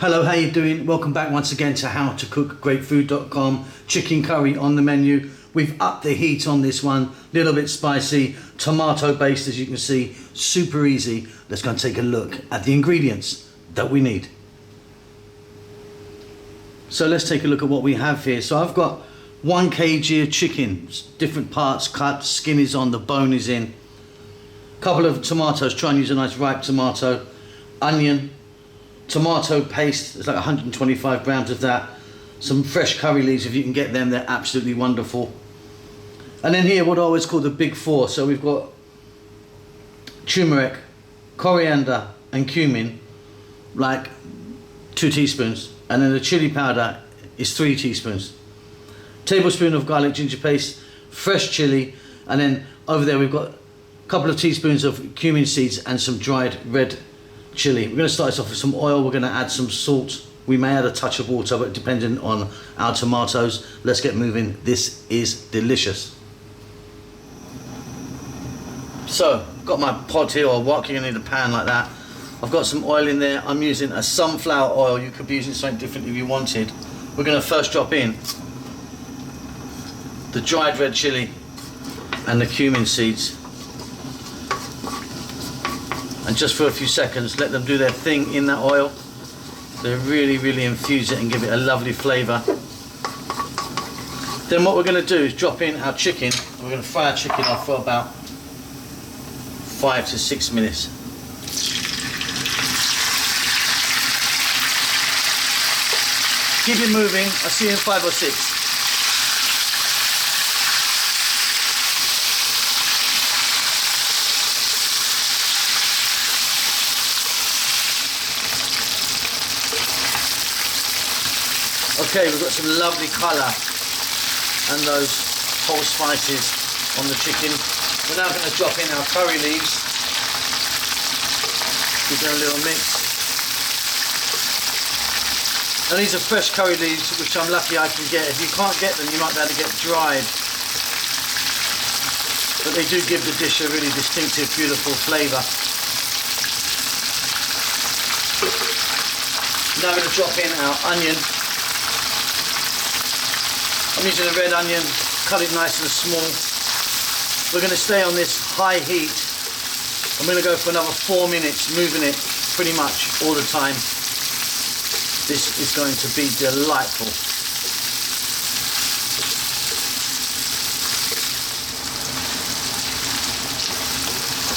Hello, how you doing? Welcome back once again to howtocookgreatfood.com. Chicken curry on the menu. We've upped the heat on this one, a little bit spicy, tomato based as you can see, super easy. Let's go and take a look at the ingredients that we need. So let's take a look at what we have here. So I've got 1 kg of chicken, different parts cut, skin is on, the bone is in. Couple of tomatoes, try and use a nice ripe tomato, onion, tomato paste, it's like 125 grams of that, some fresh curry leaves if you can get them, they're absolutely wonderful. And then here what I always call the big four, so we've got turmeric, coriander and cumin, like 2 teaspoons, and then the chili powder is 3 teaspoons. Tablespoon of garlic ginger paste, fresh chili, and then over there we've got a couple of teaspoons of cumin seeds and some dried red chili. We're going to start this off with some oil, we're going to add some salt, we may add a touch of water but depending on our tomatoes. Let's get moving, this is delicious. So, got my pot here, or what, you're going to need a pan like that. I've got some oil in there, I'm using a sunflower oil, you could be using something different if you wanted. We're going to first drop in the dried red chili and the cumin seeds. And just for a few seconds, let them do their thing in that oil. They really infuse it and give it a lovely flavour. Then what we're going to do is drop in our chicken. We're going to fry our chicken off for about 5 to 6 minutes. Keep it moving, I'll see you in 5 or 6. Okay, we've got some lovely colour and those whole spices on the chicken. We're now going to drop in our curry leaves. Give them a little mix. And these are fresh curry leaves, which I'm lucky I can get. If you can't get them, you might be able to get dried. But they do give the dish a really distinctive, beautiful flavour. Now we're going to drop in our onion. I'm using a red onion, cut it nice and small. We're going to stay on this high heat. I'm going to go for another 4 minutes, moving it pretty much all the time. This is going to be delightful.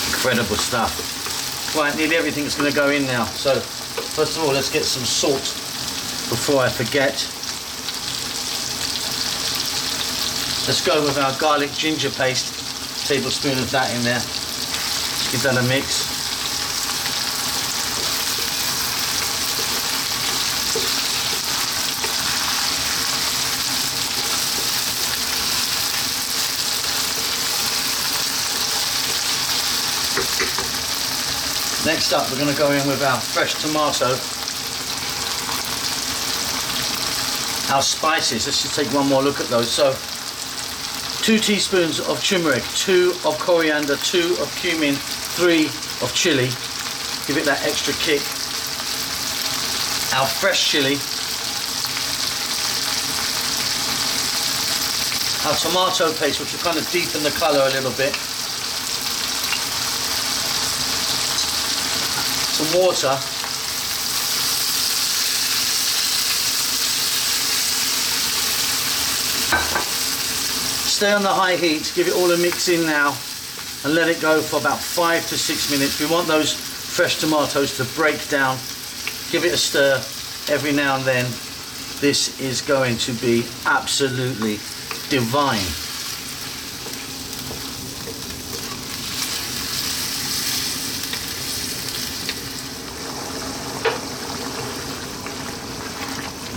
Incredible stuff. Right, nearly everything's going to go in now. So, first of all, let's get some salt before I forget. Let's go with our garlic ginger paste, a tablespoon of that in there. Let's give that a mix. Next up, we're going to go in with our fresh tomato. Our spices, let's just take one more look at those. So, 2 teaspoons of turmeric, 2 of coriander, 2 of cumin, 3 of chili. Give it that extra kick. Our fresh chili. Our tomato paste, which will kind of deepen the colour a little bit. Some water. Stay on the high heat, give it all a mix in now and let it go for about 5 to 6 minutes. We want those fresh tomatoes to break down. Give it a stir every now and then. This is going to be absolutely divine.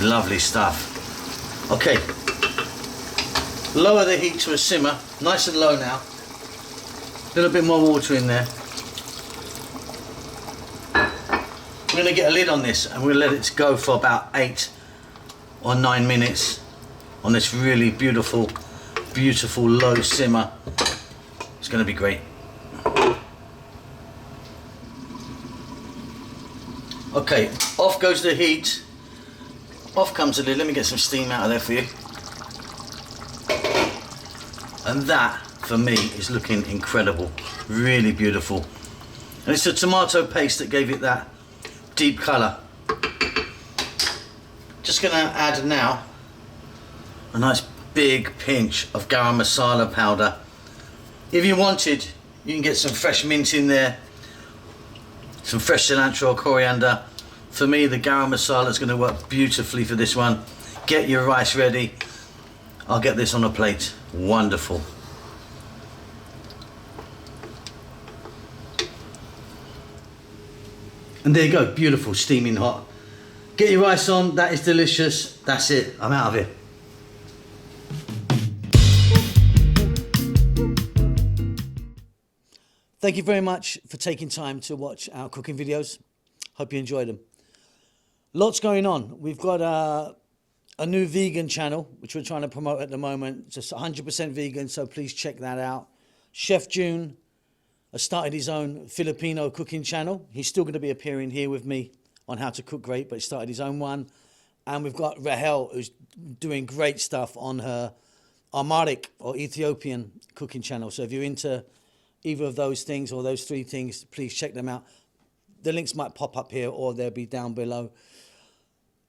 Lovely stuff. Okay. Lower the heat to a simmer, nice and low now. A little bit more water in there. We're going to get a lid on this and we'll let it go for about 8 or 9 minutes on this really beautiful low simmer. It's going to be great. Okay, off goes the heat. Off comes the lid. Let me get some steam out of there for you. And that, for me, is looking incredible. Really beautiful. And it's the tomato paste that gave it that deep colour. Just going to add now a nice big pinch of garam masala powder. If you wanted, you can get some fresh mint in there, some fresh cilantro or coriander. For me, the garam masala is going to work beautifully for this one. Get your rice ready. I'll get this on a plate. Wonderful. And there you go, beautiful, steaming hot. Get your rice on, that is delicious. That's it, I'm out of here. Thank you very much for taking time to watch our cooking videos. Hope you enjoyed them. Lots going on. We've got a new vegan channel, which we're trying to promote at the moment. Just 100% vegan, so please check that out. Chef June has started his own Filipino cooking channel. He's still going to be appearing here with me on how to cook great, but he started his own one. And we've got Rahel, who's doing great stuff on her Aromatics or Ethiopian cooking channel. So if you're into either of those things or those three things, please check them out. The links might pop up here or they'll be down below.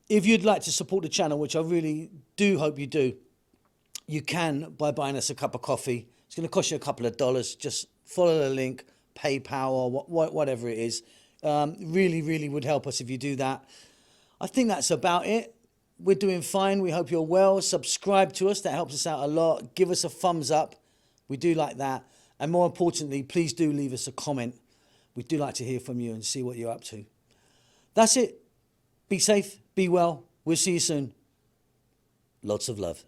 If you'd like to support the channel, which I really do hope you do, you can by buying us a cup of coffee. It's going to cost you a couple of dollars. Just follow the link, PayPal or whatever it is. Really, really would help us if you do that. I think that's about it. We're doing fine. We hope you're well. Subscribe to us. That helps us out a lot. Give us a thumbs up. We do like that. And more importantly, please do leave us a comment. We do like to hear from you and see what you're up to. That's it. Be safe. Be well. We'll see you soon. Lots of love.